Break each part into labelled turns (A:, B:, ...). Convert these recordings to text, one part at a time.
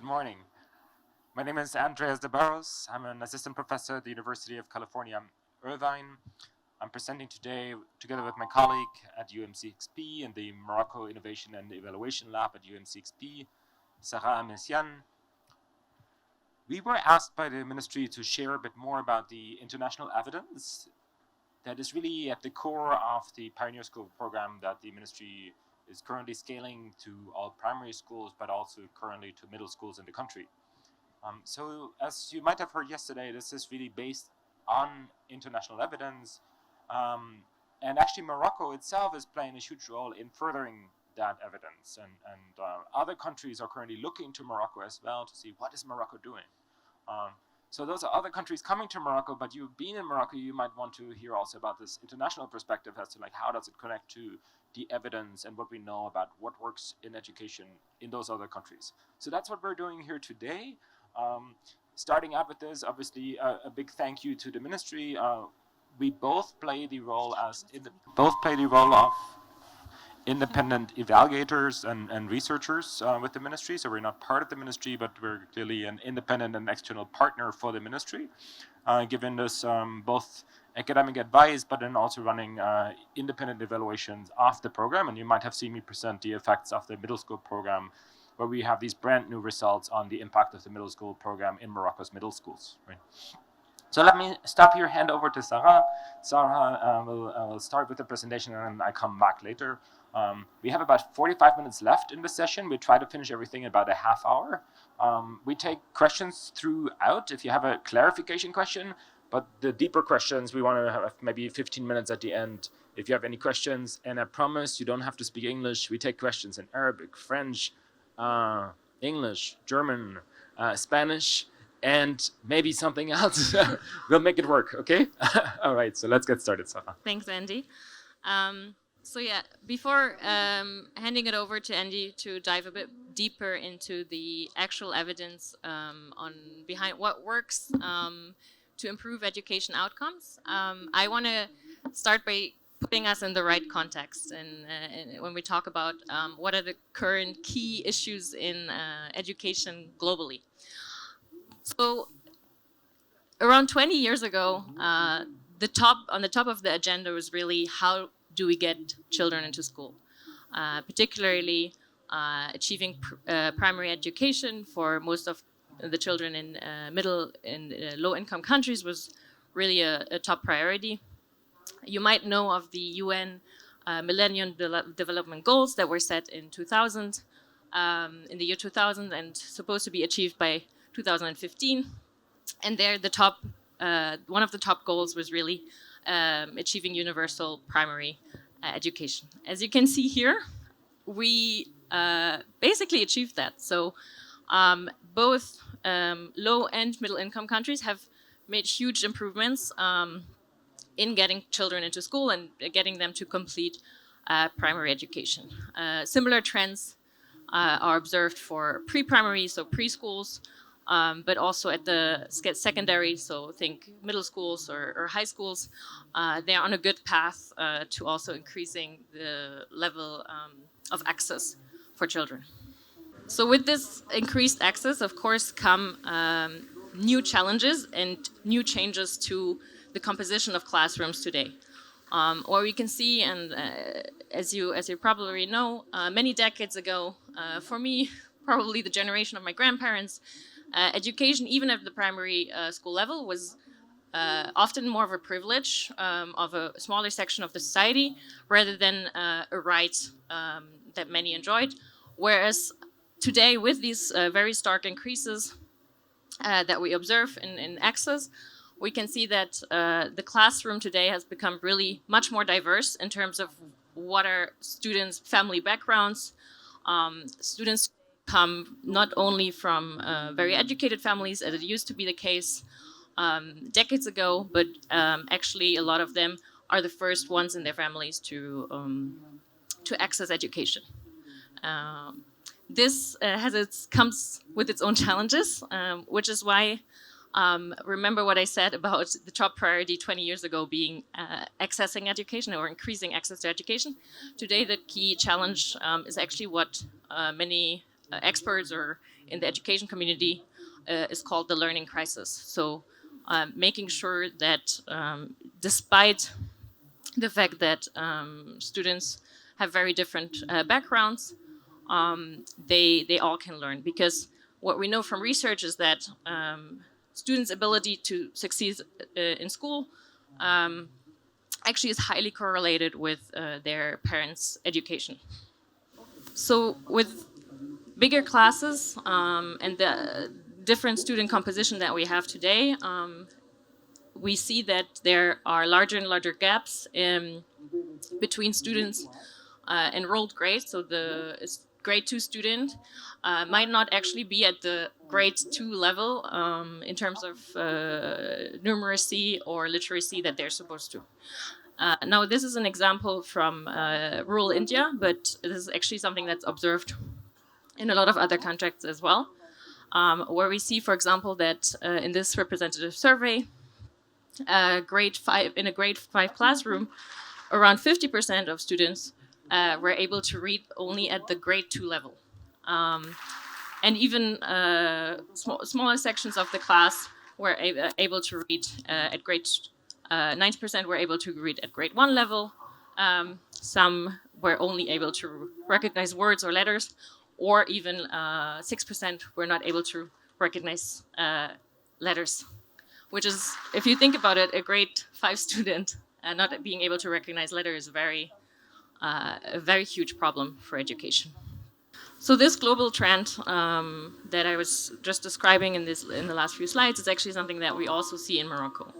A: morning. My name is Andreas de Baros. I'm an assistant professor at the University of California, Irvine. I'm presenting today together with my colleague at UMCXP in the Morocco Innovation and Evaluation Lab at UMCXP, Sarah Messian. We were asked by the ministry to share a bit more about the international evidence that is really at the core of the Pioneer School program that the ministry is currently scaling to all primary schools, but also currently to middle schools in the country. So as you might have heard yesterday, this is really based on international evidence. And actually Morocco itself is playing a huge role in furthering that evidence. And other countries are currently looking to Morocco as well to see what is Morocco doing. So those are other countries coming to Morocco, but you've been in Morocco, you might want to hear also about this international perspective as to like how does it connect to the evidence and what we know about what works in education in those other countries. So that's what we're doing here today. Starting out with this, obviously a big thank you to the ministry. We both play the role of independent evaluators and researchers with the ministry. So we're not part of the ministry, but we're clearly an independent and external partner for the ministry, giving us both academic advice, but then also running independent evaluations of the program. And you might have seen me present the effects of the middle school program, where we have these brand new results on the impact of the middle school program in Morocco's middle schools. Right? So let me stop here, hand over to Sarah. Sarah will start with the presentation and I come back later. We have about 45 minutes left in the session. We try to finish everything in about a half hour. We take questions throughout if you have a clarification question, but the deeper questions, we want to have maybe 15 minutes at the end if you have any questions. And I promise you don't have to speak English. We take questions in Arabic, French, English, German, Spanish, and maybe something else. We'll make it work, okay? All right, so let's get started, Sarah.
B: Thanks, Andy. So yeah, before handing it over to Andy to dive a bit deeper into the actual evidence on behind what works to improve education outcomes, I want to start by putting us in the right context and when we talk about what are the current key issues in education globally. So around 20 years ago, on the top of the agenda was really how do we get children into school, particularly achieving primary education for most of the children in middle and low-income countries was really a top priority. You might know of the UN Millennium Development Goals that were set in 2000, in the year 2000, and supposed to be achieved by 2015. And there, one of the top goals was really achieving universal primary education. As you can see here, we basically achieved that. So both low and middle income countries have made huge improvements in getting children into school and getting them to complete primary education. Similar trends are observed for pre-primary, so preschools, but also at the secondary, so think middle schools or high schools. They're on a good path to also increasing the level of access for children. So with this increased access, of course, come new challenges and new changes to the composition of classrooms today. Or we can see, and as you probably know, many decades ago, for me, probably the generation of my grandparents, education, even at the primary school level, was often more of a privilege of a smaller section of the society rather than a right that many enjoyed. Whereas today, with these very stark increases that we observe in access, we can see that the classroom today has become really much more diverse in terms of what are students' family backgrounds. Students come not only from very educated families, as it used to be the case decades ago, but actually a lot of them are the first ones in their families to access education. This comes with its own challenges, which is why remember what I said about the top priority 20 years ago being accessing education or increasing access to education. Today, the key challenge is actually what many experts or in the education community is called the learning crisis. So making sure that despite the fact that students have very different backgrounds, they all can learn. Because what we know from research is that students' ability to succeed in school actually is highly correlated with their parents' education. So with bigger classes and the different student composition that we have today, we see that there are larger and larger gaps between students enrolled grades. So the grade 2 student might not actually be at the grade 2 level in terms of numeracy or literacy that they're supposed to. Now, this is an example from rural India, but this is actually something that's observed in a lot of other contexts as well, where we see, for example, that in this representative survey, in a grade 5 classroom, around 50% of students were able to read only at the grade 2 level. And even smaller sections of the class were able to read at grade 90% were able to read at grade 1 level. Some were only able to recognize words or letters, or even 6% were not able to recognize letters, which is, if you think about it, a grade 5 student not being able to recognize letters is a very huge problem for education. So this global trend that I was just describing in the last few slides is actually something that we also see in Morocco.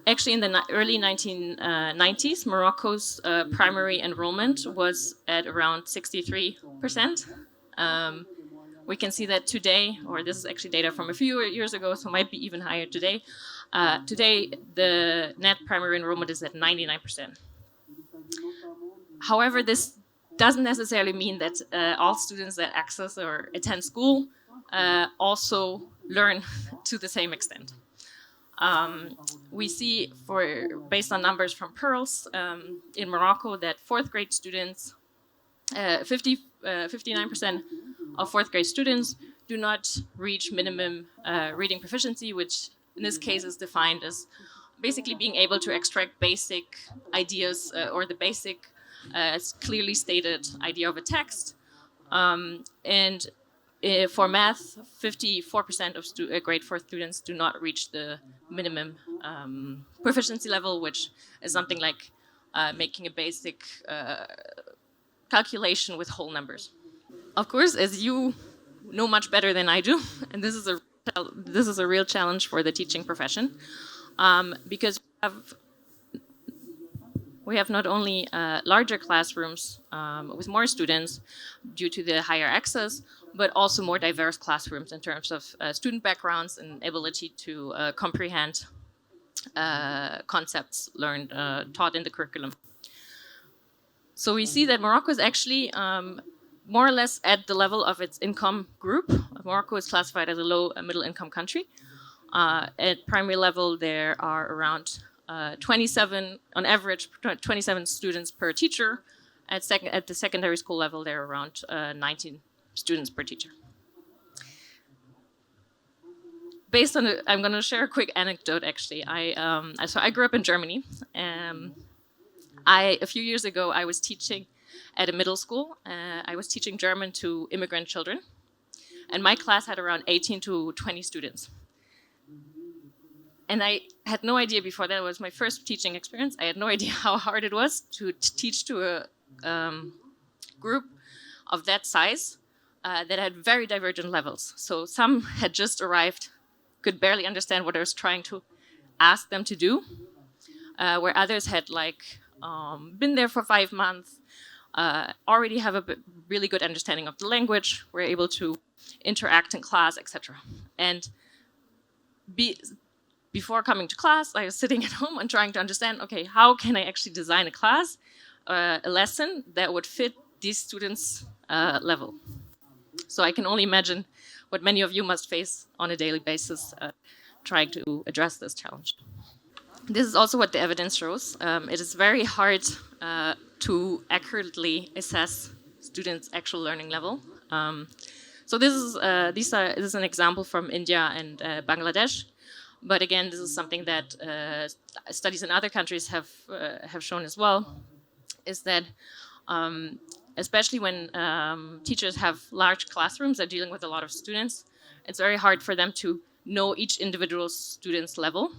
B: Actually, in the early 1990s, Morocco's primary enrollment was at around 63%. We can see that today, or this is actually data from a few years ago, so it might be even higher today. Today, the net primary enrollment is at 99%. However, this doesn't necessarily mean that all students that access or attend school also learn to the same extent. We see, based on numbers from Pearls in Morocco, that fourth grade students, 59% of fourth grade students do not reach minimum reading proficiency, which in this case is defined as basically being able to extract basic ideas or the basic clearly stated idea of a text. And for math, 54% of grade 4 students do not reach the minimum proficiency level, which is something like making a basic calculation with whole numbers. Of course, as you know much better than I do, and this is a real challenge for the teaching profession, because we have not only larger classrooms with more students due to the higher access, but also more diverse classrooms in terms of student backgrounds and ability to comprehend concepts learned, taught in the curriculum. So we see that Morocco is actually more or less at the level of its income group. Morocco is classified as a low and middle income country. At primary level, there are around 27, on average, 27 students per teacher. At the secondary school level, there are around 19 students per teacher. Based on I'm going to share a quick anecdote. Actually, so I grew up in Germany. A few years ago, I was teaching at a middle school. I was teaching German to immigrant children, and my class had around 18 to 20 students. And I had no idea before that. It was my first teaching experience. I had no idea how hard it was to teach to a group of that size that had very divergent levels. So some had just arrived, could barely understand what I was trying to ask them to do, where others had been there for 5 months, already have a really good understanding of the language, were able to interact in class, etc. And before coming to class, I was sitting at home and trying to understand, okay, how can I actually design a class, a lesson that would fit these students' level? So I can only imagine what many of you must face on a daily basis trying to address this challenge. This is also what the evidence shows. It is very hard to accurately assess students' actual learning level. So this is an example from India and Bangladesh, but again, this is something that studies in other countries have shown as well, is that especially when teachers have large classrooms, they're dealing with a lot of students, it's very hard for them to know each individual student's level.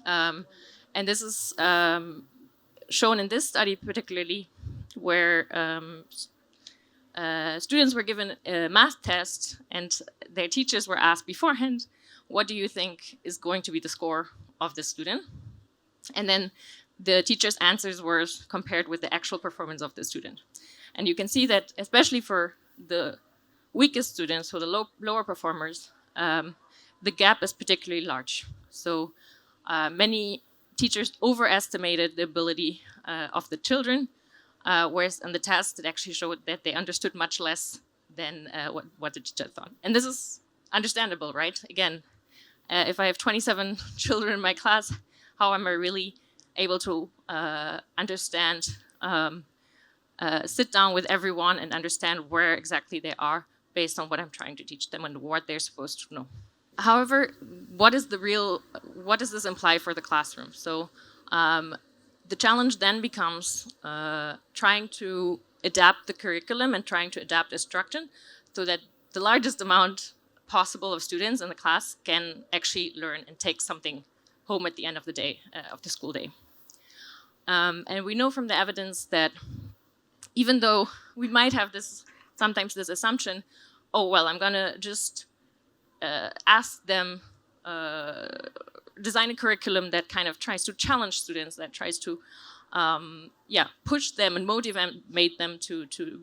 B: And this is shown in this study particularly, where students were given a math test and their teachers were asked beforehand, what do you think is going to be the score of this student? And then the teacher's answers were compared with the actual performance of the student. And you can see that, especially for the weakest students, so the lower performers, the gap is particularly large. So many teachers overestimated the ability of the children, whereas on the test, it actually showed that they understood much less than what the teacher thought. And this is understandable, right? Again, if I have 27 children in my class, how am I really able to understand, sit down with everyone and understand where exactly they are based on what I'm trying to teach them and what they're supposed to know. However, what does this imply for the classroom? So the challenge then becomes trying to adapt the curriculum and trying to adapt instruction so that the largest amount possible of students in the class can actually learn and take something home at the end of the day, of the school day. And we know from the evidence that even though we might have sometimes this assumption, oh, well, I'm gonna just ask them, design a curriculum that kind of tries to challenge students, that tries to push them and motivate them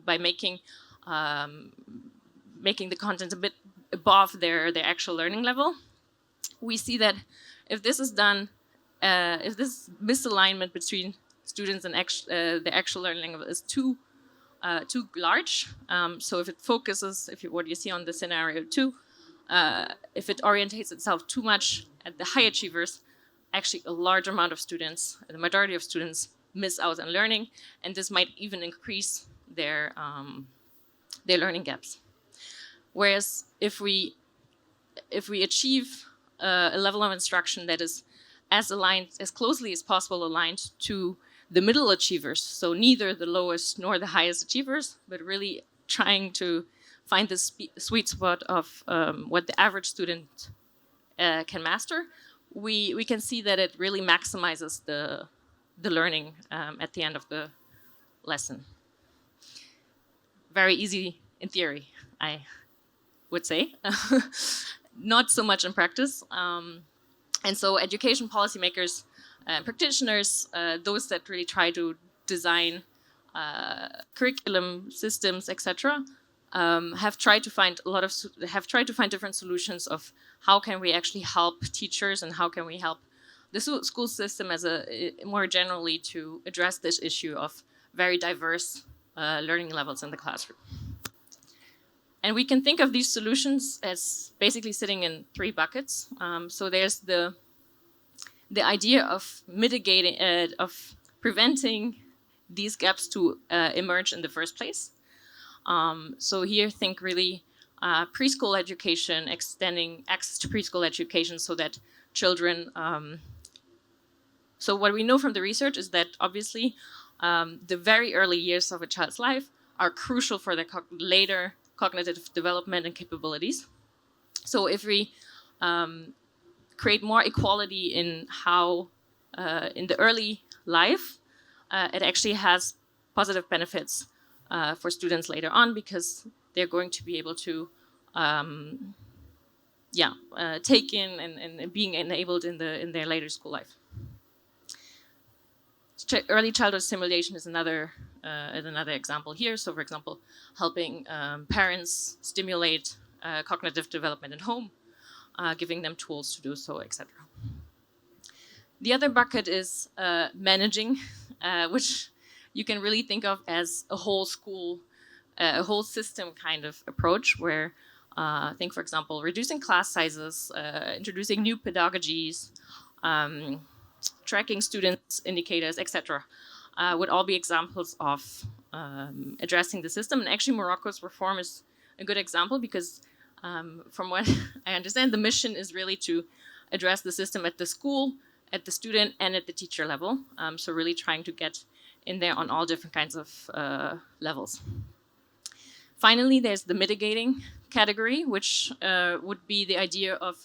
B: by making the content a bit above their actual learning level. We see that if this is done, if this misalignment between students and the actual learning level is too large, so if it focuses, what you see on the scenario 2, if it orientates itself too much at the high achievers, actually a large amount of students, the majority of students, miss out on learning, and this might even increase their learning gaps. Whereas if we achieve a level of instruction that is as closely as possible aligned to the middle achievers, so neither the lowest nor the highest achievers, but really trying to find the sweet spot of what the average student can master, we can see that it really maximizes the learning at the end of the lesson. Very easy in theory, I would say. Not so much in practice. And so education policymakers, practitioners, those that really try to design curriculum systems, etc., have tried to find different solutions of how can we actually help teachers and how can we help the school system as more generally to address this issue of very diverse learning levels in the classroom. And we can think of these solutions as basically sitting in 3 buckets. So there's the idea of mitigating, of preventing these gaps to emerge in the first place. So here, think really preschool education, extending access to preschool education so that children. So what we know from the research is that obviously the very early years of a child's life are crucial for their later cognitive development and capabilities. So if we create more equality in how, in the early life, it actually has positive benefits for students later on because they're going to be able to take in and being enabled in their later school life. Early childhood stimulation is another example here. So, for example, helping parents stimulate cognitive development at home, giving them tools to do so, etc. The other bucket is managing, which you can really think of as a whole school, a whole system kind of approach where think, for example, reducing class sizes, introducing new pedagogies, tracking students' indicators, etc., would all be examples of addressing the system. And actually, Morocco's reform is a good example because from what I understand, the mission is really to address the system at the school, at the student, and at the teacher level. So really trying to get in there on all different kinds of levels. Finally, there's the mitigating category, which would be the idea of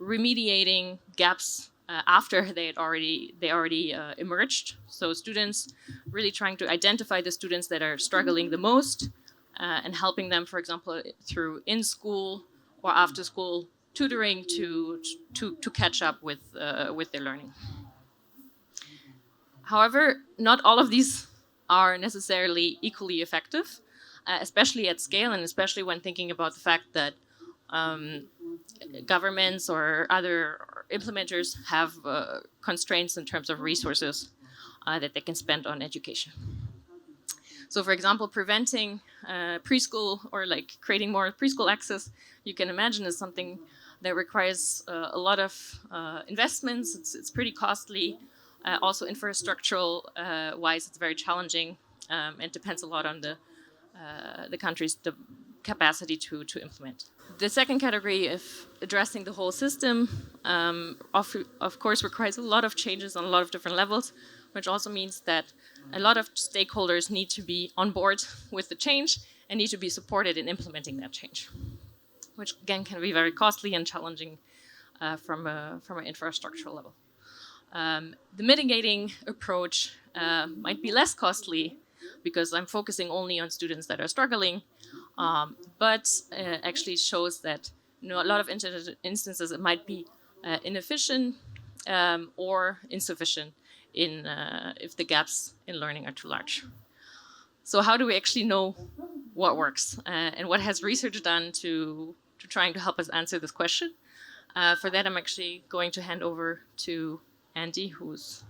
B: remediating gaps after they already emerged. So students really trying to identify the students that are struggling the most and helping them, for example, through in-school or after-school tutoring to catch up with their learning. However, not all of these are necessarily equally effective, especially at scale, and especially when thinking about the fact that governments or other implementers have constraints in terms of resources that they can spend on education. So, for example, preventing preschool or like creating more preschool access, you can imagine, is something that requires a lot of investments. It's pretty costly. Also, infrastructural wise, it's very challenging and depends a lot on the country's capacity to implement. The second category, if addressing the whole system, of course requires a lot of changes on a lot of different levels, which also means that a lot of stakeholders need to be on board with the change and need to be supported in implementing that change, which again can be very costly and challenging from an infrastructural level. The mitigating approach might be less costly because I'm focusing only on students that are struggling, but actually shows that a lot of instances it might be inefficient or insufficient if the gaps in learning are too large. So how do we actually know what works and what has research done to trying to help us answer this question? For that, I'm actually going to hand over to Andy, who's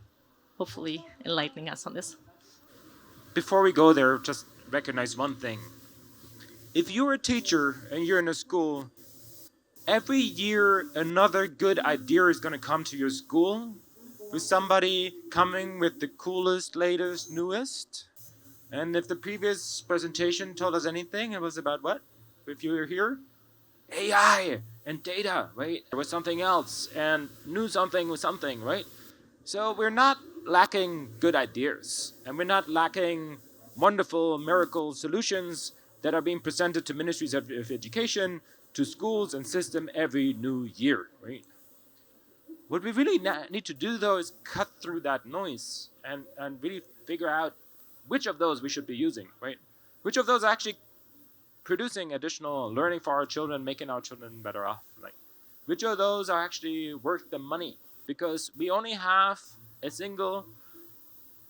B: hopefully enlightening us on this.
A: Before we go there, just recognize one thing. If you're a teacher and you're in a school, every year another good idea is going to come to your school with somebody coming with the coolest, latest, newest. And if the previous presentation told us anything, it was about what? If you were here? AI and data, right? There was something else and knew something with something, right? So we're not lacking good ideas, and we're not lacking wonderful miracle solutions that are being presented to ministries of education, to schools and system every new year, right? What we really need to do, though, is cut through that noise and really figure out which of those we should be using, right? Which of those are actually producing additional learning for our children, making our children better off, right? Which of those are actually worth the money? Because we only have a single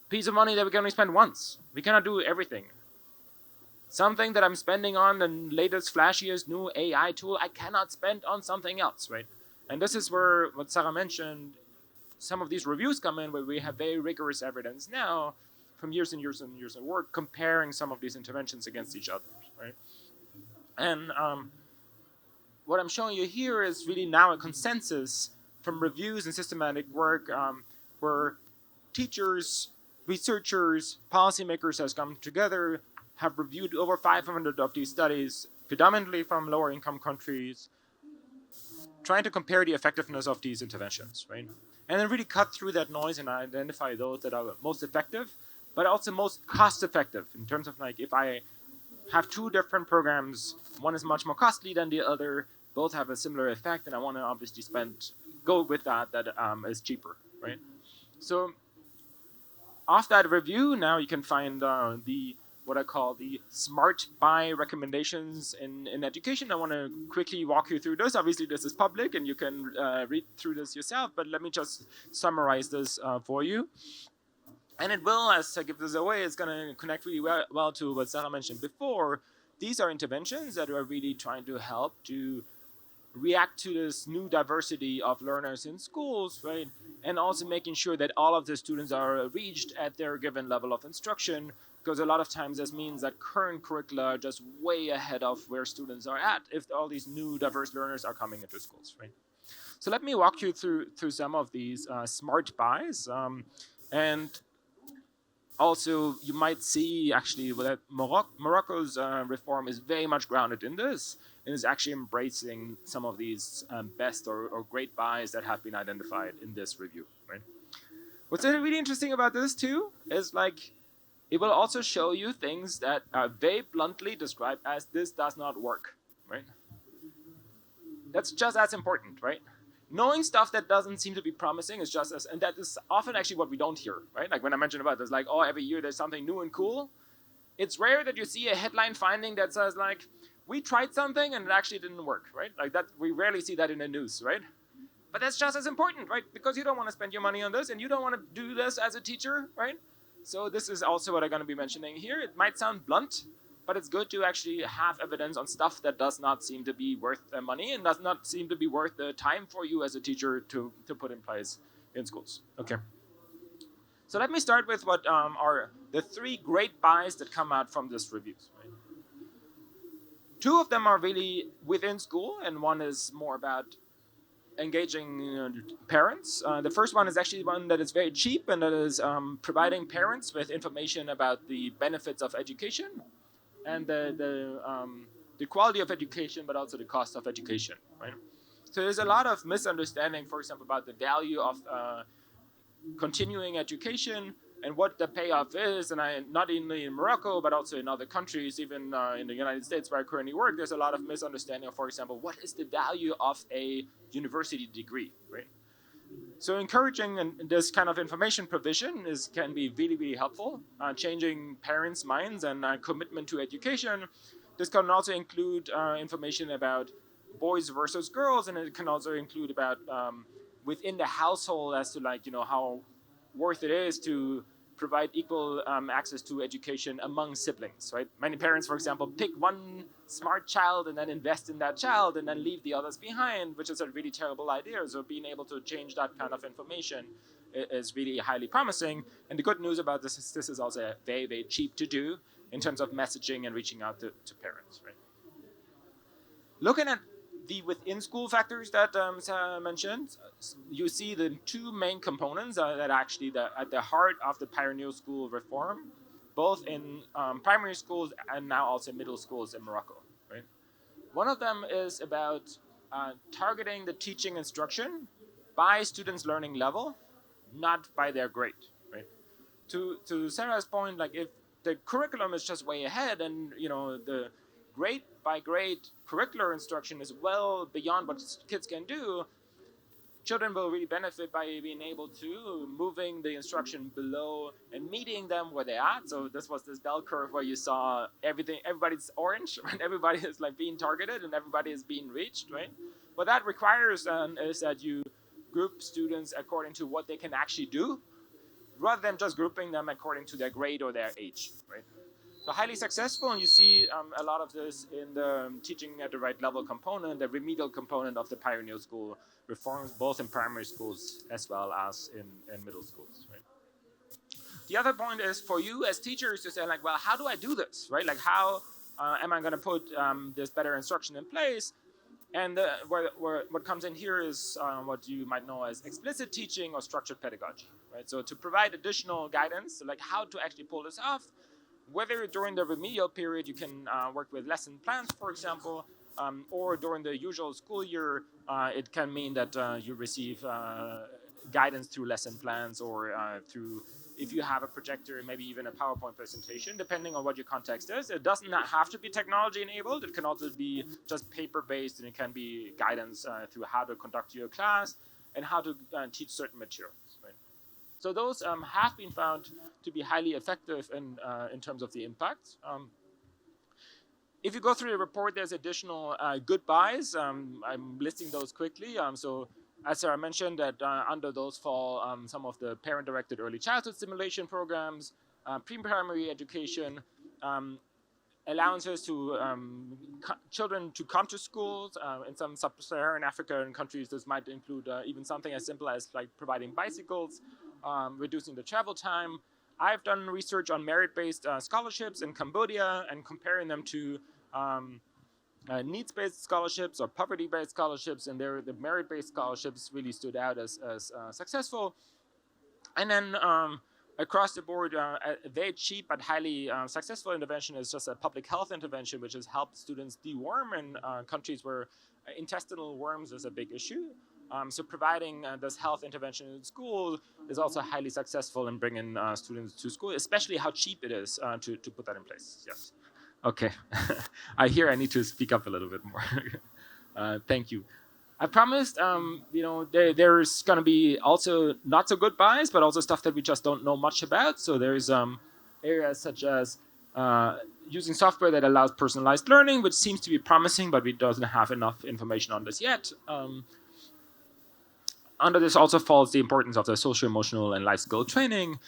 A: piece of money that we can only spend once. We cannot do everything. Something that I'm spending on the latest, flashiest new AI tool, I cannot spend on something else, right? And this is where, what Sarah mentioned, some of these reviews come in where we have very rigorous evidence now from years and years and years of work comparing some of these interventions against each other, right? And what I'm showing you here is really now a consensus from reviews and systematic work where teachers, researchers, policymakers has come together, have reviewed over 500 of these studies, predominantly from lower income countries, trying to compare the effectiveness of these interventions, right? And then really cut through that noise and identify those that are most effective, but also most cost effective in terms of like, if I have two different programs, one is much more costly than the other, both have a similar effect, and I want to obviously go with that is cheaper, right? So off that review, now you can find what I call the smart buy recommendations in education. I want to quickly walk you through this. Obviously, this is public, and you can read through this yourself, but let me just summarize this for you. And it will, as I give this away, it's going to connect really well to what Sarah mentioned before. These are interventions that are really trying to help to react to this new diversity of learners in schools, right? And also making sure that all of the students are reached at their given level of instruction, because a lot of times this means that current curricula are just way ahead of where students are at if all these new diverse learners are coming into schools, right? So let me walk you through some of these smart buys. And Also, you might see actually that Morocco's reform is very much grounded in this, and is actually embracing some of these best or great buys that have been identified in this review. Right? What's really interesting about this too is like it will also show you things that are very bluntly described as this does not work. Right? That's just as important, right? Knowing stuff that doesn't seem to be promising is just as, and that is often actually what we don't hear, right? Like when I mentioned about this, like, oh, every year there's something new and cool. It's rare that you see a headline finding that says like, we tried something and it actually didn't work, right? Like that, we rarely see that in the news, right? But that's just as important, right? Because you don't want to spend your money on this and you don't want to do this as a teacher, right? So this is also what I'm going to be mentioning here. It might sound blunt, but it's good to actually have evidence on stuff that does not seem to be worth the money and does not seem to be worth the time for you as a teacher to put in place in schools. Okay. So let me start with what are the 3 great buys that come out from this review. Right? 2 of them are really within school, and one is more about engaging parents. The first one is actually one that is very cheap, and that is providing parents with information about the benefits of education and the quality of education, but also the cost of education, right? So there's a lot of misunderstanding, for example, about the value of continuing education and what the payoff is. And not only in Morocco, but also in other countries, even in the United States where I currently work, there's a lot of misunderstanding of, for example, what is the value of a university degree, right? So encouraging this kind of information provision can be really, really helpful, changing parents' minds and commitment to education. This can also include information about boys versus girls, and it can also include about within the household as to like, how worth it is to provide equal access to education among siblings, right? Many parents, for example, pick one smart child and then invest in that child and then leave the others behind, which is a really terrible idea. So being able to change that kind of information is really highly promising. And the good news about this is also very, very cheap to do in terms of messaging and reaching out to parents, right? Looking at the within school factors that Sarah mentioned, you see the 2 main components that actually at the heart of the pioneer school reform, both in primary schools and now also middle schools in Morocco, right? One of them is about targeting the teaching instruction by students' learning level, not by their grade, right? To Sarah's point, like if the curriculum is just way ahead and the grade by grade curricular instruction is well beyond what kids can do, children will really benefit by being able to moving the instruction below and meeting them where they're at. So this was this bell curve where you saw everybody's orange, and everybody is like being targeted and everybody is being reached, right? What that requires is that you group students according to what they can actually do, rather than just grouping them according to their grade or their age, right? So highly successful, and you see a lot of this in the teaching at the right level component, the remedial component of the pioneer school reforms, both in primary schools as well as in middle schools, right? The other point is for you as teachers to say like, well, how do I do this, right? Like how am I going to put this better instruction in place? And what comes in here is what you might know as explicit teaching or structured pedagogy, right? So to provide additional guidance, like how to actually pull this off, whether during the remedial period you can work with lesson plans, for example, or during the usual school year, it can mean that you receive guidance through lesson plans or through, if you have a projector, maybe even a PowerPoint presentation, depending on what your context is. It doesn't have to be technology enabled. It can also be just paper based, and it can be guidance through how to conduct your class and how to teach certain materials, right? So those have been found to be highly effective in terms of the impact. If you go through the report, there's additional good buys. I'm listing those quickly. So as Sarah mentioned, that under those fall some of the parent-directed early childhood stimulation programs, pre-primary education, allowances to children to come to schools. In some sub-Saharan African countries, this might include even something as simple as like providing bicycles, reducing the travel time. I've done research on merit-based scholarships in Cambodia and comparing them to needs-based scholarships or poverty-based scholarships, and there the merit-based scholarships really stood out as successful. And then across the board, a very cheap but highly successful intervention is just a public health intervention, which has helped students deworm in countries where intestinal worms is a big issue. So providing this health intervention in school is also highly successful in bringing students to school, especially how cheap it is to put that in place. Yes. Okay. I hear I need to speak up a little bit more. Thank you. I promised, there's going to be also not so good bias, but also stuff that we just don't know much about. So there's areas such as using software that allows personalized learning, which seems to be promising, but we doesn't have enough information on this yet. Under this also falls the importance of the social-emotional and life skill training.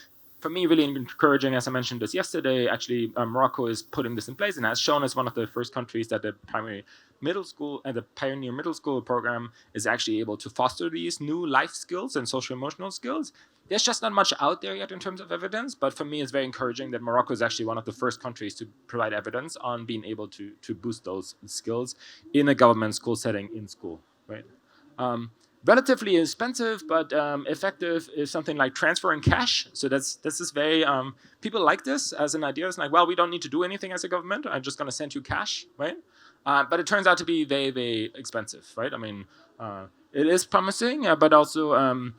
A: For me, really encouraging, as I mentioned this yesterday, actually Morocco is putting this in place and has shown as one of the first countries that the primary middle school and the Pioneer Middle School program is actually able to foster these new life skills and social-emotional skills. There's just not much out there yet in terms of evidence, but for me it's very encouraging that Morocco is actually one of the first countries to provide evidence on being able to boost those skills in a government school setting in school, right? Relatively expensive, but effective is something like transferring cash. So this is very, people like this as an idea. It's like, well, we don't need to do anything as a government. I'm just going to send you cash, right? But it turns out to be very, very expensive, right? I mean, it is promising, but also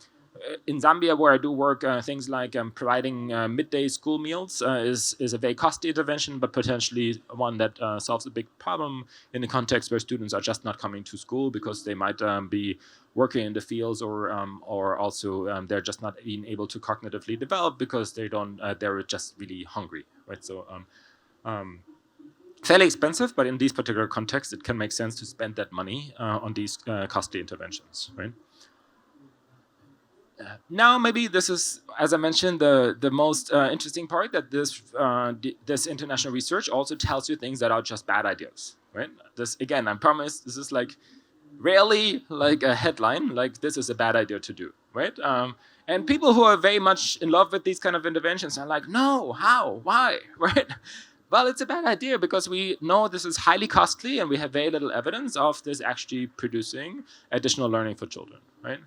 A: in Zambia, where I do work, things like providing midday school meals is a very costly intervention, but potentially one that solves a big problem in the context where students are just not coming to school because they might be working in the fields, or also they're just not being able to cognitively develop because they're just really hungry, right? So fairly expensive, but in these particular contexts, it can make sense to spend that money on these costly interventions, right? Now, maybe this is, as I mentioned, the most interesting part, that this international research also tells you things that are just bad ideas, right? This, again, I promise, this is like rarely like a headline, like this is a bad idea to do, right? And people who are very much in love with these kind of interventions are like, no, how, why, right? Well, it's a bad idea because we know this is highly costly and we have very little evidence of this actually producing additional learning for children, right?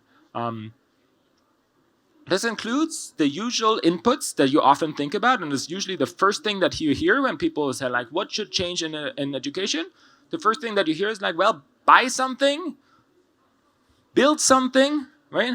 A: This includes the usual inputs that you often think about, and it's usually the first thing that you hear when people say like, what should change in education? The first thing that you hear is like, well, buy something, build something, right?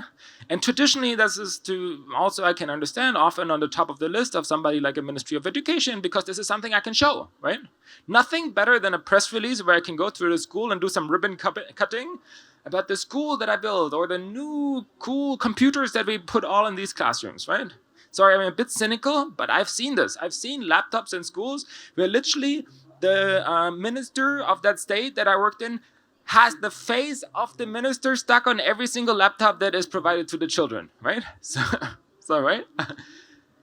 A: And traditionally, this is to also, I can understand, often on the top of the list of somebody like a Ministry of Education, because this is something I can show, right? Nothing better than a press release where I can go through the school and do some ribbon cutting about the school that I built or the new cool computers that we put all in these classrooms, right? Sorry, I'm a bit cynical, but I've seen this. I've seen laptops in schools where literally the minister of that state that I worked in has the face of the minister stuck on every single laptop that is provided to the children, right? So right?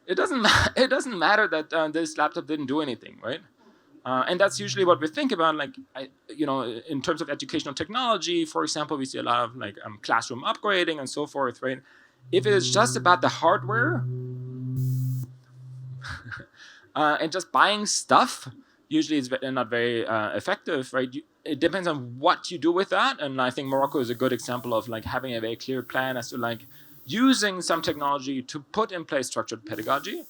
A: It doesn't matter that this laptop didn't do anything, right? And that's usually what we think about, like, in terms of educational technology, for example, we see a lot of like classroom upgrading and so forth, right? If it is just about the hardware and just buying stuff, usually it's not very effective, right? It depends on what you do with that, and I think Morocco is a good example of like having a very clear plan as to like using some technology to put in place structured pedagogy.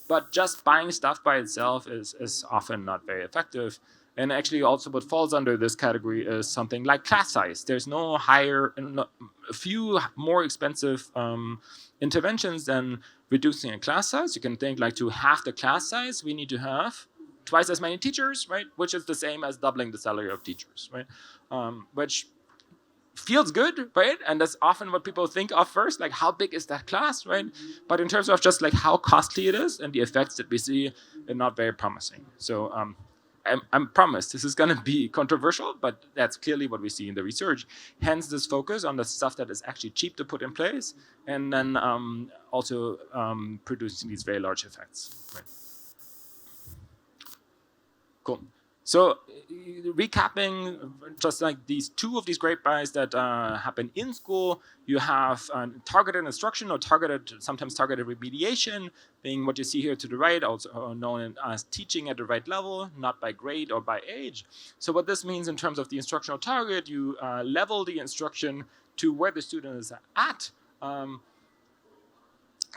A: But just buying stuff by itself is often not very effective. And actually also what falls under this category is something like class size. There's a few more expensive interventions than reducing a class size. You can think like to half the class size, we need to have twice as many teachers, right? Which is the same as doubling the salary of teachers, right? Which feels good, right? And that's often what people think of first, like how big is that class, right? But in terms of just like how costly it is and the effects that we see, are not very promising. So I'm promised this is going to be controversial, but that's clearly what we see in the research. Hence this focus on the stuff that is actually cheap to put in place, and then also producing these very large effects, right? Cool. So recapping just like two of these great bias that happen in school, you have targeted instruction or sometimes targeted remediation, being what you see here to the right, also known as teaching at the right level, not by grade or by age. So what this means in terms of the instructional target, you level the instruction to where the student is at.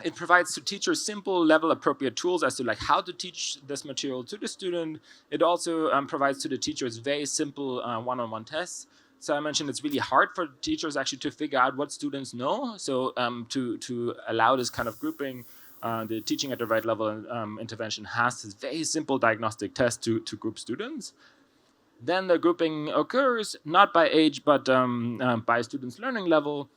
A: It provides to teachers simple level appropriate tools as to like how to teach this material to the student. It also provides to the teachers very simple one-on-one tests. So I mentioned it's really hard for teachers actually to figure out what students know. So to allow this kind of grouping, the teaching at the right level intervention has this very simple diagnostic test to group students. Then the grouping occurs not by age, but by students' learning level.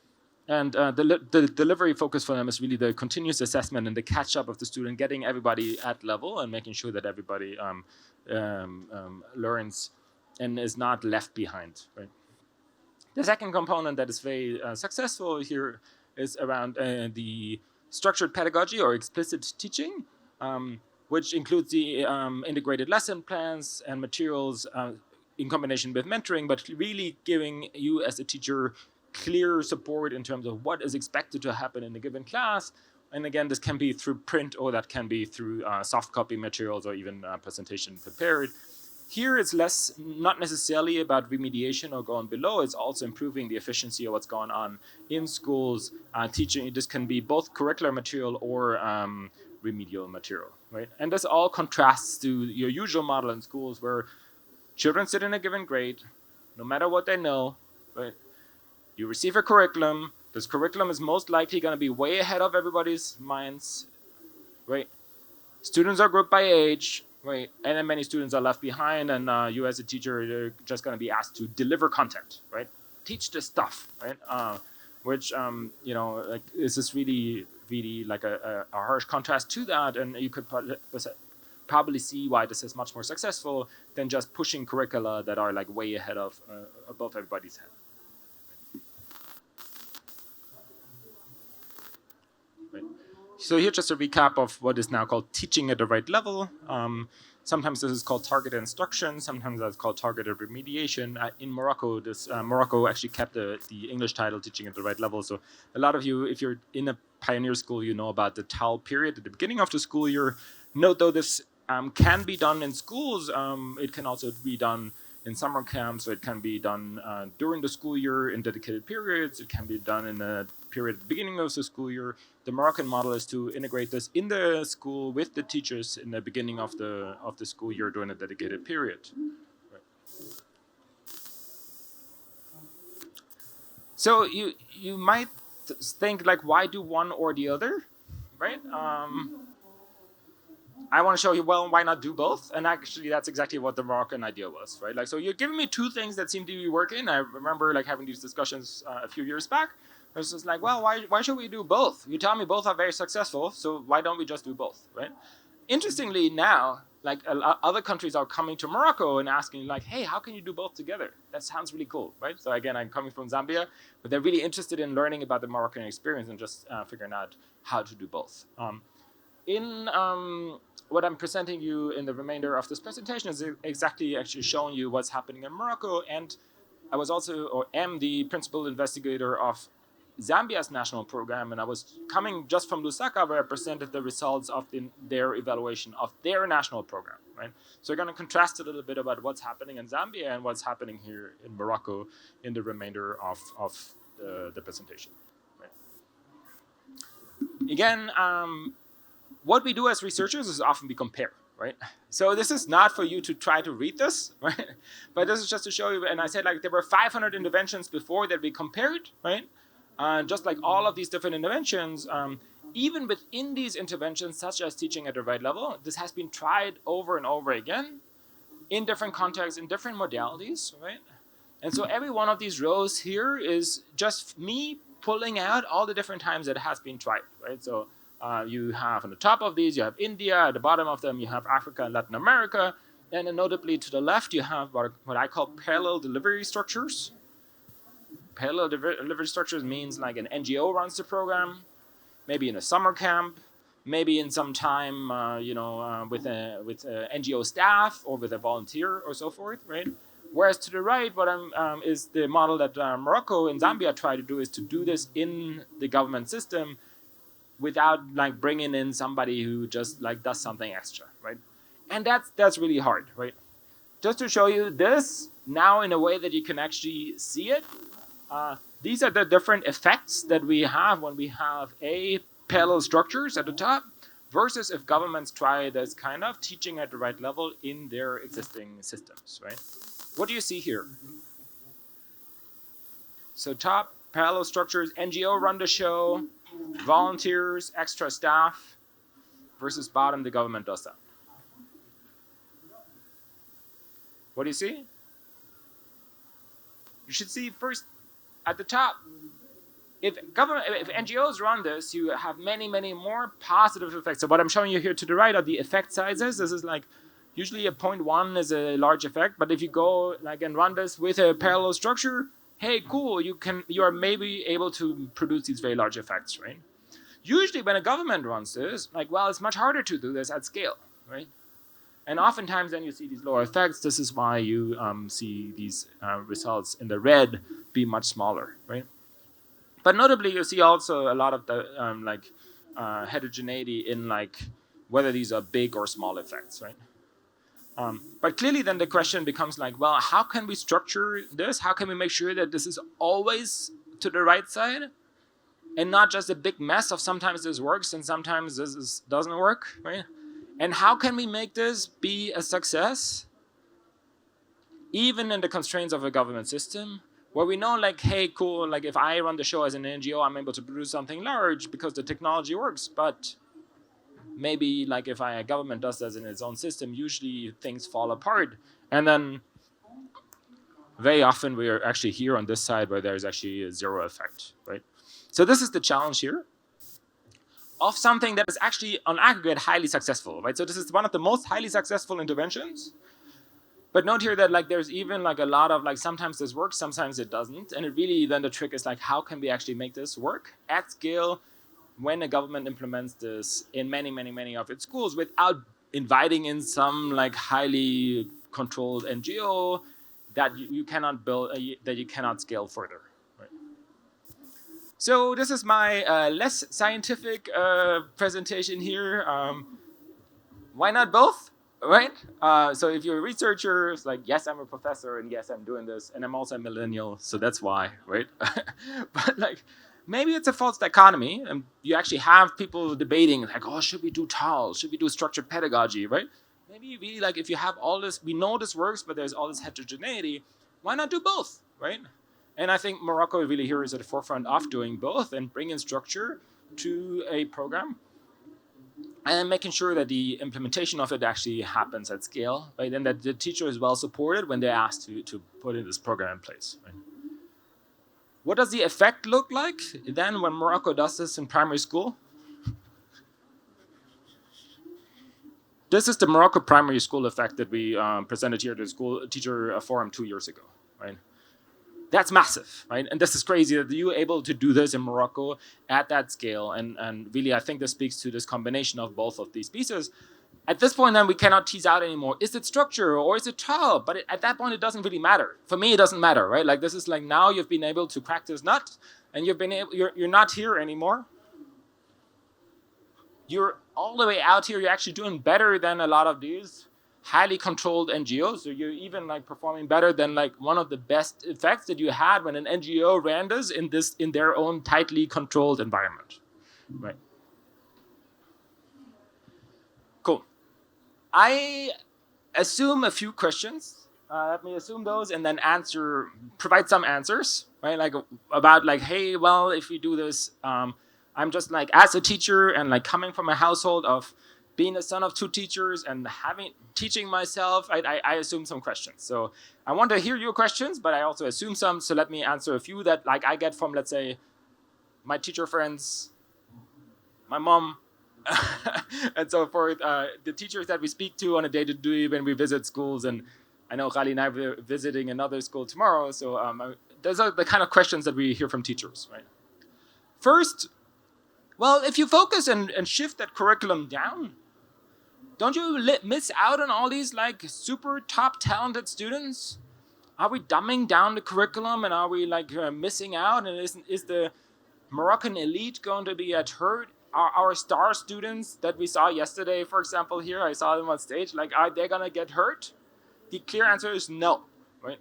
A: And the delivery focus for them is really the continuous assessment and the catch-up of the student, getting everybody at level and making sure that everybody learns and is not left behind. Right? The second component that is very successful here is around the structured pedagogy or explicit teaching, which includes the integrated lesson plans and materials in combination with mentoring, but really giving you as a teacher clear support in terms of what is expected to happen in a given class. And again, this can be through print or that can be through soft copy materials or even presentation prepared. Here it's less, not necessarily about remediation or going below, it's also improving the efficiency of what's going on in schools. Teaching, this can be both curricular material or remedial material, right? And this all contrasts to your usual model in schools where children sit in a given grade, no matter what they know, right? You receive a curriculum. This curriculum is most likely going to be way ahead of everybody's minds, right? Students are grouped by age, right? And then many students are left behind, and you as a teacher are just going to be asked to deliver content, right? Teach this stuff, right? Which, you know, like, is this really, really like a harsh contrast to that, and you could probably see why this is much more successful than just pushing curricula that are like way ahead of, above everybody's head. So here just a recap of what is now called teaching at the right level. Sometimes this is called targeted instruction. Sometimes that's called targeted remediation. In Morocco, Morocco actually kept the English title teaching at the right level. So a lot of you, if you're in a pioneer school, you know about the TAL period at the beginning of the school year. Note though this can be done in schools. It can also be done in summer camps, so it can be done during the school year in dedicated periods. It can be done in a period at the beginning of the school year. The Moroccan model is to integrate this in the school with the teachers in the beginning of the school year during a dedicated period. Right. So you might think like, why do one or the other, right? I want to show you, well, why not do both? And actually, that's exactly what the Moroccan idea was, right? Like, so you're giving me two things that seem to be working. I remember like having these discussions a few years back. It was just like, well, why should we do both? You tell me both are very successful, so why don't we just do both, right? Interestingly, now, like other countries are coming to Morocco and asking like, hey, how can you do both together? That sounds really cool, right? So again, I'm coming from Zambia, but they're really interested in learning about the Moroccan experience and just figuring out how to do both. What I'm presenting you in the remainder of this presentation is exactly actually showing you what's happening in Morocco. And I was also, or am, the principal investigator of Zambia's national program, and I was coming just from Lusaka, where I presented the results of their evaluation of their national program, right? So we're going to contrast a little bit about what's happening in Zambia and what's happening here in Morocco in the remainder of the presentation. Right? Again, what we do as researchers is often we compare, right? So this is not for you to try to read this, right? But this is just to show you, and I said like there were 500 interventions before that we compared, right? Just like all of these different interventions, even within these interventions, such as teaching at the right level, this has been tried over and over again in different contexts, in different modalities, right? And so every one of these rows here is just me pulling out all the different times that it has been tried, right? So you have on the top of these, you have India, at the bottom of them, you have Africa and Latin America, and then notably to the left, you have what I call parallel delivery structures. Parallel delivery structures means like an NGO runs the program, maybe in a summer camp, maybe in some time, with a NGO staff or with a volunteer or so forth, right? Whereas to the right, what is the model that Morocco and Zambia try to do is to do this in the government system without like bringing in somebody who just like does something extra, right? And that's really hard, right? Just to show you this now in a way that you can actually see it. These are the different effects that we have when we have a parallel structures at the top, versus if governments try this kind of teaching at the right level in their existing systems, right? What do you see here? So top, parallel structures, NGO run the show, volunteers, extra staff, versus bottom, the government does that. What do you see? You should see first at the top, if NGOs run this, you have many, many more positive effects. So what I'm showing you here to the right are the effect sizes. This is like usually a 0.1 is a large effect, but if you go like and run this with a parallel structure, hey, cool, you are maybe able to produce these very large effects, right? Usually when a government runs this, like, well, it's much harder to do this at scale, right? And oftentimes then you see these lower effects. This is why you see these results in the red be much smaller, right? But notably, you see also a lot of the heterogeneity in like whether these are big or small effects, right? But clearly then the question becomes like, well, how can we structure this? How can we make sure that this is always to the right side and not just a big mess of sometimes this works and sometimes this doesn't work, right? And how can we make this be a success even in the constraints of a government system where we know like, hey, cool, like if I run the show as an NGO, I'm able to produce something large because the technology works, but maybe like if a government does this in its own system, usually things fall apart. And then very often we are actually here on this side where there's actually a zero effect, right? So this is the challenge here of something that is actually on aggregate highly successful, right? So this is one of the most highly successful interventions. But note here that like there's even like a lot of like sometimes this works, sometimes it doesn't. And it really then the trick is like how can we actually make this work at scale when a government implements this in many, many, many of its schools without inviting in some like highly controlled NGO that you cannot build, that you cannot scale further. So this is my less scientific presentation here. Why not both, right? So if you're a researcher, it's like, yes, I'm a professor, and yes, I'm doing this, and I'm also a millennial, so that's why, right? But like, maybe it's a false dichotomy, and you actually have people debating, like, oh, should we do TAL? Should we do structured pedagogy, right? Maybe really like if you have all this, we know this works, but there's all this heterogeneity, why not do both, right? And I think Morocco really here is at the forefront of doing both and bringing structure to a program and making sure that the implementation of it actually happens at scale, right? And that the teacher is well supported when they're asked to put in this program in place, right? What does the effect look like then when Morocco does this in primary school? This is the Morocco primary school effect that we presented here at the school teacher forum 2 years ago, right? That's massive, right? And this is crazy that you were able to do this in Morocco at that scale. And really, I think this speaks to this combination of both of these pieces. At this point, then, we cannot tease out anymore. Is it structure or is it TAL? But at that point, it doesn't really matter. For me, it doesn't matter, right? Like, this is like now you've been able to crack this nut and you're not here anymore. You're all the way out here. You're actually doing better than a lot of these highly controlled NGOs, so you're even like performing better than like one of the best effects that you had when an NGO ran this in their own tightly controlled environment, right? Cool. I assume a few questions. Let me assume those and then provide some answers, right? Like about like, hey, well, if we do this, I'm just like as a teacher and like coming from a household of being a son of 2 teachers and teaching myself, I assume some questions. So I want to hear your questions, but I also assume some. So let me answer a few that like I get from, let's say, my teacher friends, my mom, and so forth. The teachers that we speak to on a day-to-day when we visit schools. And I know Ghali and I are visiting another school tomorrow. So those are the kind of questions that we hear from teachers, right? First, well, if you focus and shift that curriculum down, don't you miss out on all these like super top talented students? Are we dumbing down the curriculum and are we like missing out? And is the Moroccan elite going to be at hurt? Are our star students that we saw yesterday, for example, here, I saw them on stage, like are they gonna get hurt? The clear answer is no, right?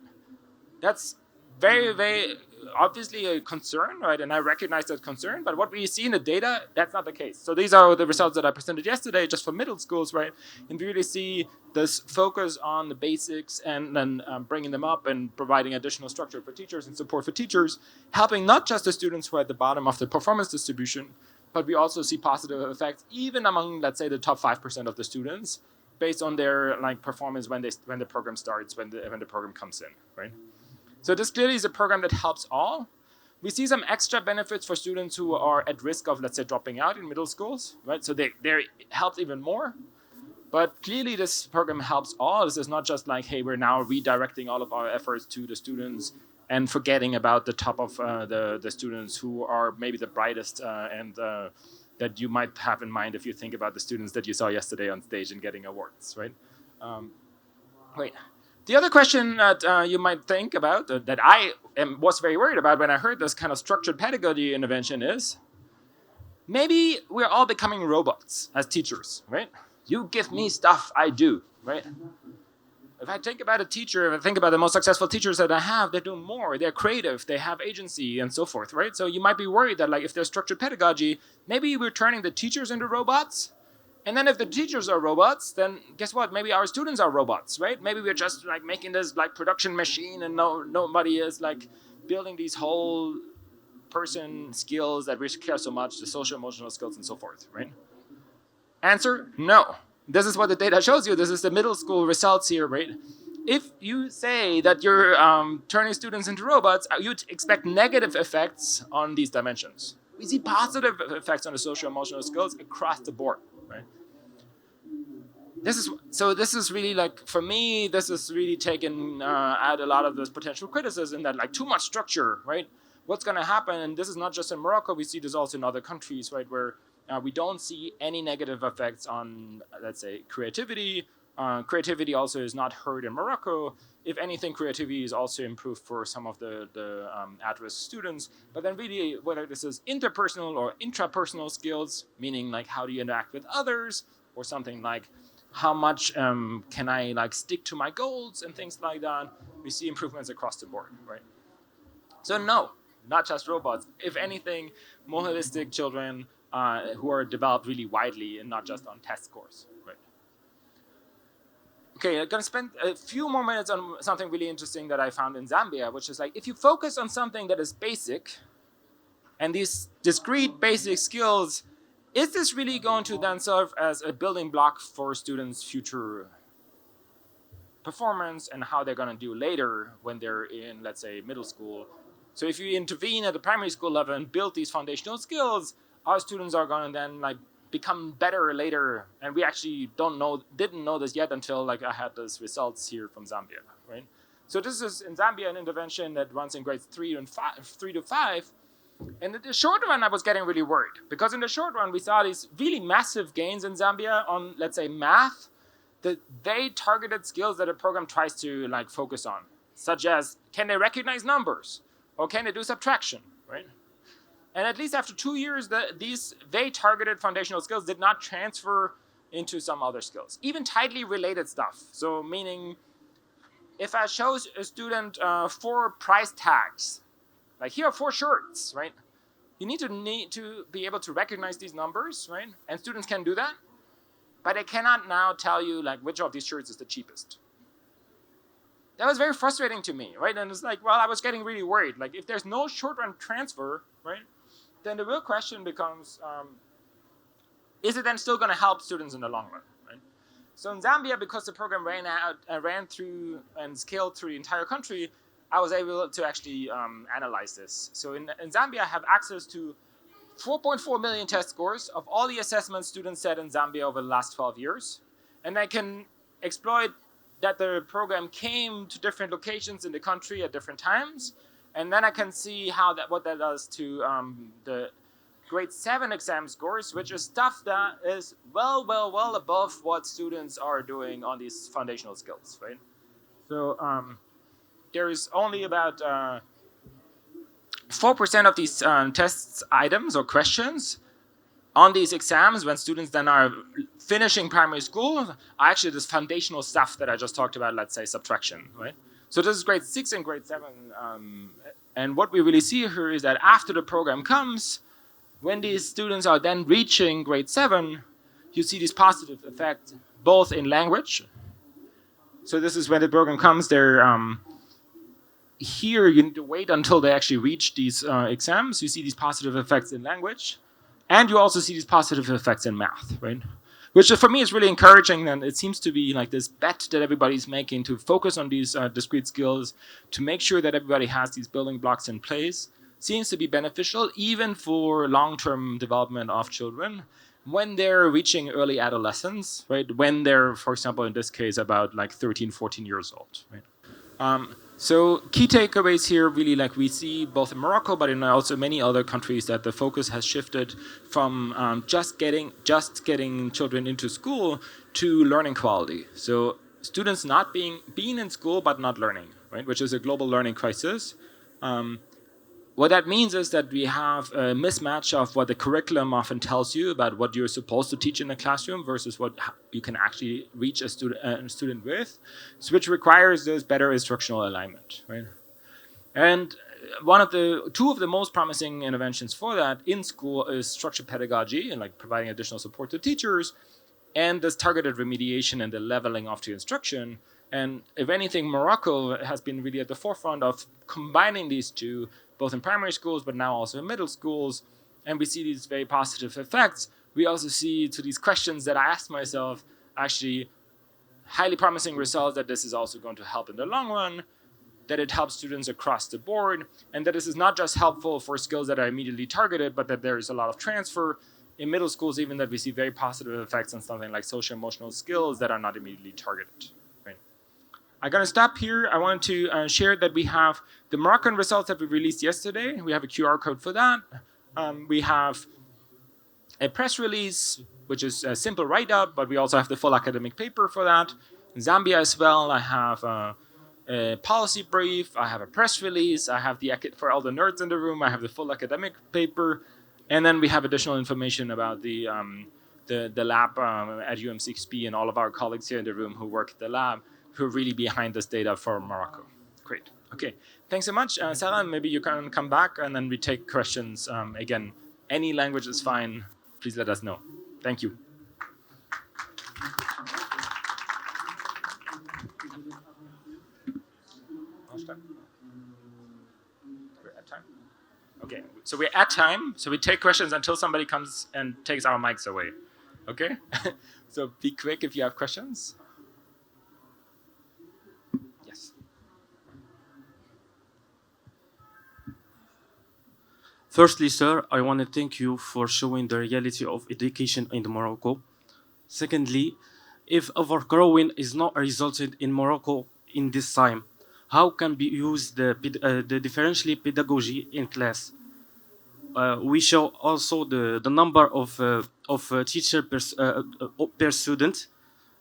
A: That's very, very obviously a concern, right? And I recognize that concern, but what we see in the data, that's not the case. So these are the results that I presented yesterday, just for middle schools, right? And we really see this focus on the basics and then bringing them up and providing additional structure for teachers and support for teachers, helping not just the students who are at the bottom of the performance distribution, but we also see positive effects even among, let's say, the top 5% of the students, based on their performance when the program starts, when the program comes in, right? So this clearly is a program that helps all. We see some extra benefits for students who are at risk of, let's say, dropping out in middle schools, right? So they're helped even more. But clearly this program helps all. This is not just like, hey, we're now redirecting all of our efforts to the students and forgetting about the top of the students who are maybe the brightest and that you might have in mind if you think about the students that you saw yesterday on stage and getting awards, right? Wait. The other question that you might think about, that I was very worried about when I heard this kind of structured pedagogy intervention is, maybe we're all becoming robots as teachers, right? You give me stuff, I do, right? If I think about a teacher, if I think about the most successful teachers that I have, they do more, they're creative, they have agency and so forth, right? So you might be worried that if there's structured pedagogy, maybe we're turning the teachers into robots. And then if the teachers are robots, then guess what? Maybe our students are robots, right? Maybe we're just making this production machine and nobody is building these whole person skills that we care so much, the social emotional skills and so forth, right? Answer, no. This is what the data shows you. This is the middle school results here, right? If you say that you're turning students into robots, you'd expect negative effects on these dimensions. We see positive effects on the social emotional skills across the board, right? This is really for me, this is really taken out a lot of this potential criticism that too much structure, right? What's going to happen, and this is not just in Morocco, we see this also in other countries, right, where we don't see any negative effects on, let's say, creativity. Creativity also is not heard in Morocco. If anything, creativity is also improved for some of the at-risk students. But then really, whether this is interpersonal or intrapersonal skills, meaning how do you interact with others, or something like how much can I stick to my goals and things like that, we see improvements across the board, right? So no, not just robots. If anything, more holistic children who are developed really widely and not just on test scores, right? Okay, I'm going to spend a few more minutes on something really interesting that I found in Zambia, which is if you focus on something that is basic, and these discrete basic skills, is this really going to then serve as a building block for students' future performance and how they're going to do later when they're in, let's say, middle school? So if you intervene at the primary school level and build these foundational skills, our students are going to then become better later. And we actually didn't know this yet until I had those results here from Zambia, right? So this is in Zambia an intervention that runs in grades 3 to 5. And in the short run, I was getting really worried, because in the short run, we saw these really massive gains in Zambia on, let's say, math, the very targeted skills that a program tries to focus on, such as, can they recognize numbers, or can they do subtraction, right? And at least after 2 years, these very targeted foundational skills did not transfer into some other skills, even tightly related stuff. So meaning, if I show a student 4 price tags, here are 4 shirts, right? You need to be able to recognize these numbers, right? And students can do that, but they cannot now tell you which of these shirts is the cheapest. That was very frustrating to me, right? And it's well, I was getting really worried. If there's no short-run transfer, right, then the real question becomes, is it then still going to help students in the long run, right? So in Zambia, because the program ran through and scaled through the entire country, I was able to actually analyze this. So in Zambia, I have access to 4.4 million test scores of all the assessments students said in Zambia over the last 12 years. And I can exploit that the program came to different locations in the country at different times. And then I can see what that does to the grade 7 exam scores, which is stuff that is well above what students are doing on these foundational skills, right? So there is only about 4% of these tests items or questions on these exams when students then are finishing primary school are actually this foundational stuff that I just talked about, let's say subtraction, right? So this is grade 6 and grade 7 And what we really see here is that after the program comes, when these students are then reaching grade 7, you see these positive effects both in language. So this is when the program comes, they're here you need to wait until they actually reach these exams. You see these positive effects in language, and you also see these positive effects in math, right? Which for me is really encouraging, and it seems to be like this bet that everybody's making to focus on these discrete skills, to make sure that everybody has these building blocks in place, seems to be beneficial even for long-term development of children when they're reaching early adolescence, right? When they're, for example, in this case, about like 13, 14 years old, right? So key takeaways here, really, like we see both in Morocco, but in also many other countries, that the focus has shifted from just getting children into school to learning quality. So students not being in school but not learning, right? Which is a global learning crisis. What that means is that we have a mismatch of what the curriculum often tells you about what you're supposed to teach in the classroom versus what you can actually reach a student with, which requires this better instructional alignment, right? And two of the most promising interventions for that in school is structured pedagogy and like providing additional support to teachers, and this targeted remediation and the leveling of the instruction. And if anything, Morocco has been really at the forefront of combining these two, both in primary schools, but now also in middle schools. And we see these very positive effects. We also see, to these questions that I asked myself, actually highly promising results that this is also going to help in the long run, that it helps students across the board, and that this is not just helpful for skills that are immediately targeted, but that there is a lot of transfer in middle schools, even that we see very positive effects on something like social emotional skills that are not immediately targeted. I'm going to stop here. I wanted to share that we have the Moroccan results that we released yesterday. We have a QR code for that. We have a press release, which is a simple write-up, but we also have the full academic paper for that. In Zambia as well, I have a policy brief. I have a press release. I have for all the nerds in the room, I have the full academic paper. And then we have additional information about the lab at UM6P and all of our colleagues here in the room who work at the lab, who are really behind this data for Morocco. Great. Okay. Thanks so much. Sarah, maybe you can come back and then we take questions. Again, any language is fine. Please let us know. Thank you. We're at time. Okay. So we're at time. So we take questions until somebody comes and takes our mics away. Okay? So be quick if you have questions.
C: Firstly, sir, I want to thank you for showing the reality of education in Morocco. Secondly, if overcrowding is not resulted in Morocco in this time, how can we use the differential pedagogy in class? We show also the number of teacher per student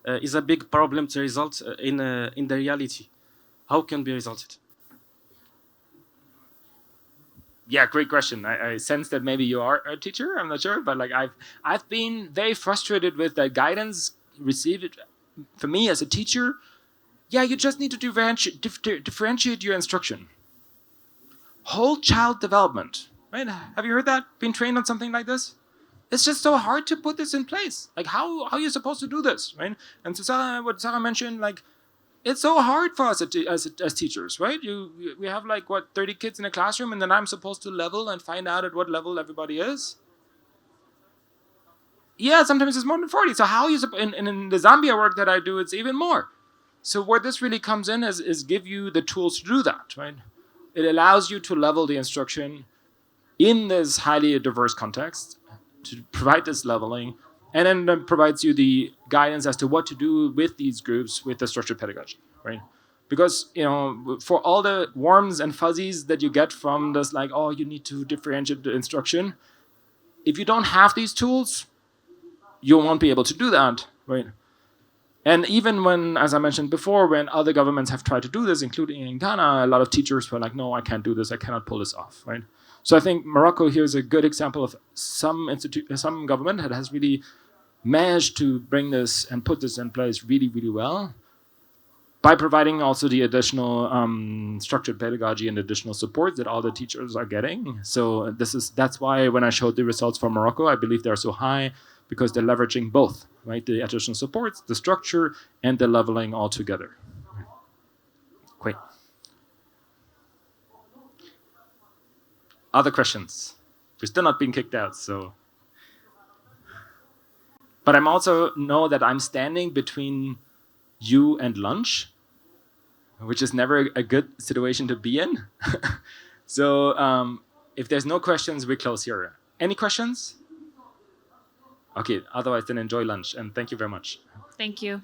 C: is a big problem to result in the reality. How can be resulted?
A: Yeah, great question. I sense that maybe you are a teacher. I'm not sure, but like I've been very frustrated with the guidance received. For me as a teacher, yeah, you just need to differentiate your instruction. Whole child development, right? Have you heard that? Been trained on something like this? It's just so hard to put this in place. Like how are you supposed to do this, right? And so what Sarah mentioned, like it's so hard for us as teachers, right? We have like 30 kids in a classroom, and then I'm supposed to level and find out at what level everybody is. Yeah, sometimes it's more than 40. So how you in the Zambia work that I do, it's even more. So where this really comes in is give you the tools to do that, right? It allows you to level the instruction in this highly diverse context to provide this leveling, and then provides you the guidance as to what to do with these groups with the structured pedagogy, right? Because, for all the warms and fuzzies that you get from this, like, oh, you need to differentiate the instruction, if you don't have these tools, you won't be able to do that, right? And even when, as I mentioned before, when other governments have tried to do this, including in Ghana, a lot of teachers were like, no, I can't do this, I cannot pull this off, right? So I think Morocco here is a good example of some government that has really managed to bring this and put this in place really, really well. by providing also the additional structured pedagogy and additional support that all the teachers are getting. So that's why when I showed the results from Morocco, I believe they're so high, because they're leveraging both, right? The additional supports, the structure, and the leveling all together. Great. Other questions? We're still not being kicked out, so. But I'm also know that I'm standing between you and lunch, which is never a good situation to be in. So if there's no questions, we close here. Any questions? Okay, otherwise then enjoy lunch, and thank you very much.
B: Thank you.